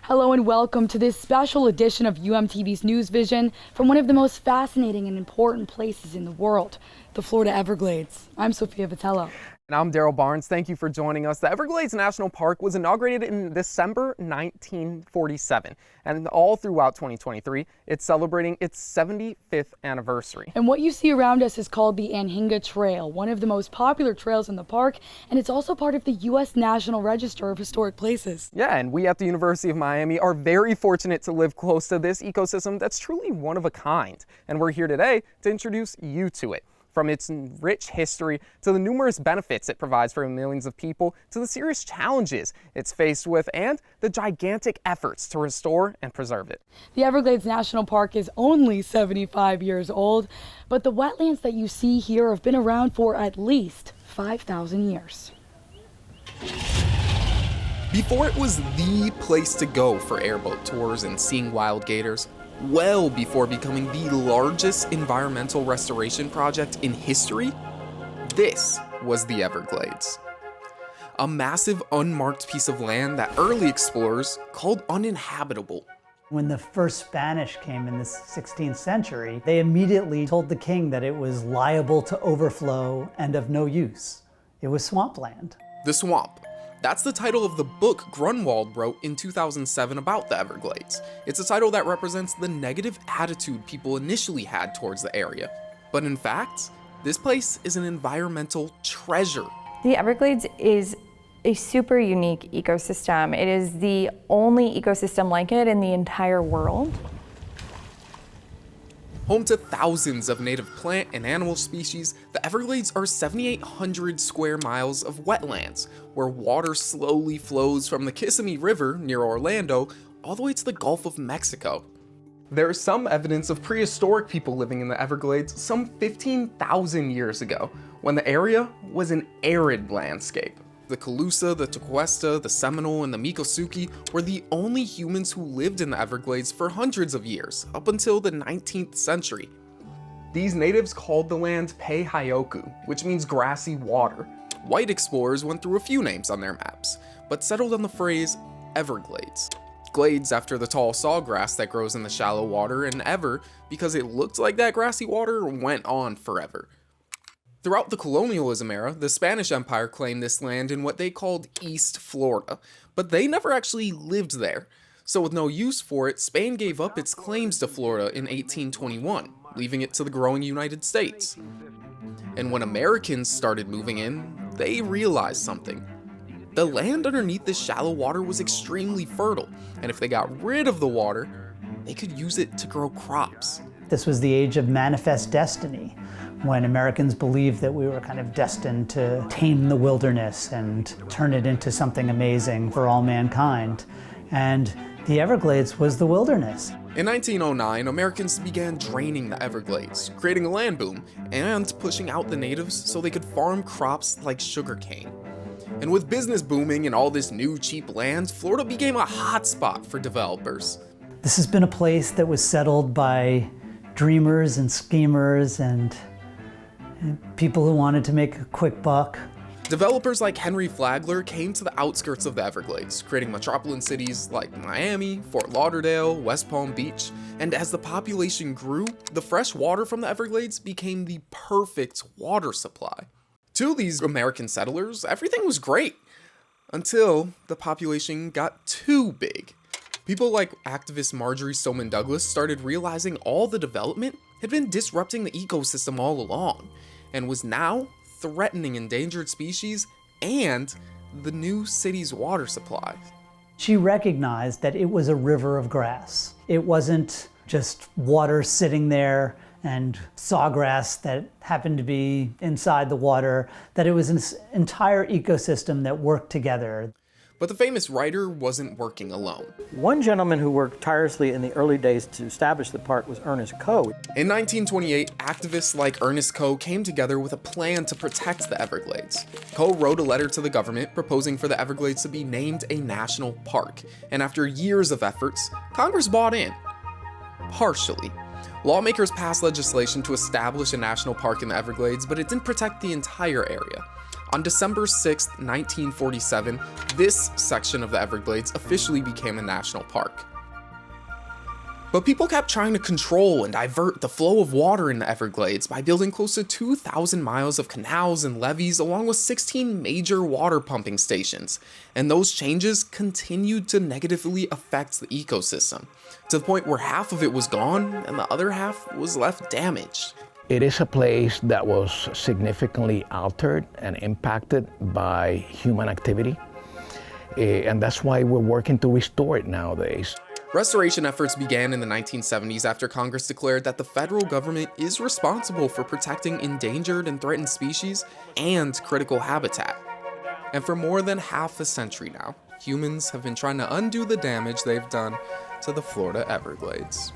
Hello and welcome to this special edition of UMTV's News Vision from one of the most fascinating and important places in the world, the Florida Everglades. I'm Sophia Vitello. And I'm Derryl Barnes. Thank you for joining us. The Everglades National Park was inaugurated in December 1947, and all throughout 2023, it's celebrating its 75th anniversary. And what you see around us is called the Anhinga Trail, one of the most popular trails in the park, and it's also part of the U.S. National Register of Historic Places. Yeah, and we at the University of Miami are very fortunate to live close to this ecosystem that's truly one of a kind. And we're here today to introduce you to it. From its rich history to the numerous benefits it provides for millions of people to the serious challenges it's faced with and the gigantic efforts to restore and preserve it. The Everglades National Park is only 75 years old, but the wetlands that you see here have been around for at least 5,000 years. Before it was the place to go for airboat tours and seeing wild gators, well before becoming the largest environmental restoration project in history, this was the Everglades. A massive unmarked piece of land that early explorers called uninhabitable. When the first Spanish came in the 16th century, they immediately told the king that it was liable to overflow and of no use. It was swampland. The Swamp. That's the title of the book Grunwald wrote in 2007 about the Everglades. It's a title that represents the negative attitude people initially had towards the area. But in fact, this place is an environmental treasure. The Everglades is a super unique ecosystem. It is the only ecosystem like it in the entire world. Home to thousands of native plant and animal species, the Everglades are 7,800 square miles of wetlands, where water slowly flows from the Kissimmee River near Orlando all the way to the Gulf of Mexico. There is some evidence of prehistoric people living in the Everglades some 15,000 years ago, when the area was an arid landscape. The Calusa, the Tequesta, the Seminole, and the Miccosukee were the only humans who lived in the Everglades for hundreds of years, up until the 19th century. These natives called the land Pehioku, which means grassy water. White explorers went through a few names on their maps, but settled on the phrase Everglades. Glades after the tall sawgrass that grows in the shallow water, and ever because it looked like that grassy water went on forever. Throughout the colonialism era, the Spanish Empire claimed this land in what they called East Florida, but they never actually lived there. So with no use for it, Spain gave up its claims to Florida in 1821, leaving it to the growing United States. And when Americans started moving in, they realized something. The land underneath this shallow water was extremely fertile, and if they got rid of the water, they could use it to grow crops. This was the age of manifest destiny, when Americans believed that we were kind of destined to tame the wilderness and turn it into something amazing for all mankind. And the Everglades was the wilderness. In 1909, Americans began draining the Everglades, creating a land boom, and pushing out the natives so they could farm crops like sugarcane. And with business booming and all this new cheap land, Florida became a hotspot for developers. This has been a place that was settled by dreamers and schemers and people who wanted to make a quick buck. Developers like Henry Flagler came to the outskirts of the Everglades, creating metropolitan cities like Miami, Fort Lauderdale, West Palm Beach, and as the population grew, the fresh water from the Everglades became the perfect water supply. To these American settlers, everything was great, until the population got too big. People like activist Marjorie Stoneman Douglas started realizing all the development had been disrupting the ecosystem all along, and was now threatening endangered species and the new city's water supply. She recognized that it was a river of grass. It wasn't just water sitting there and sawgrass that happened to be inside the water, that it was an entire ecosystem that worked together. But the famous writer wasn't working alone. One gentleman who worked tirelessly in the early days to establish the park was Ernest Coe. In 1928, activists like Ernest Coe came together with a plan to protect the Everglades. Coe wrote a letter to the government proposing for the Everglades to be named a national park, and after years of efforts, Congress bought in. Partially. Lawmakers passed legislation to establish a national park in the Everglades, but it didn't protect the entire area. On December 6, 1947, this section of the Everglades officially became a national park. But people kept trying to control and divert the flow of water in the Everglades by building close to 2,000 miles of canals and levees along with 16 major water pumping stations. And those changes continued to negatively affect the ecosystem, to the point where half of it was gone and the other half was left damaged. It is a place that was significantly altered and impacted by human activity. And that's why we're working to restore it nowadays. Restoration efforts began in the 1970s after Congress declared that the federal government is responsible for protecting endangered and threatened species and critical habitat. And for more than half a century now, humans have been trying to undo the damage they've done to the Florida Everglades.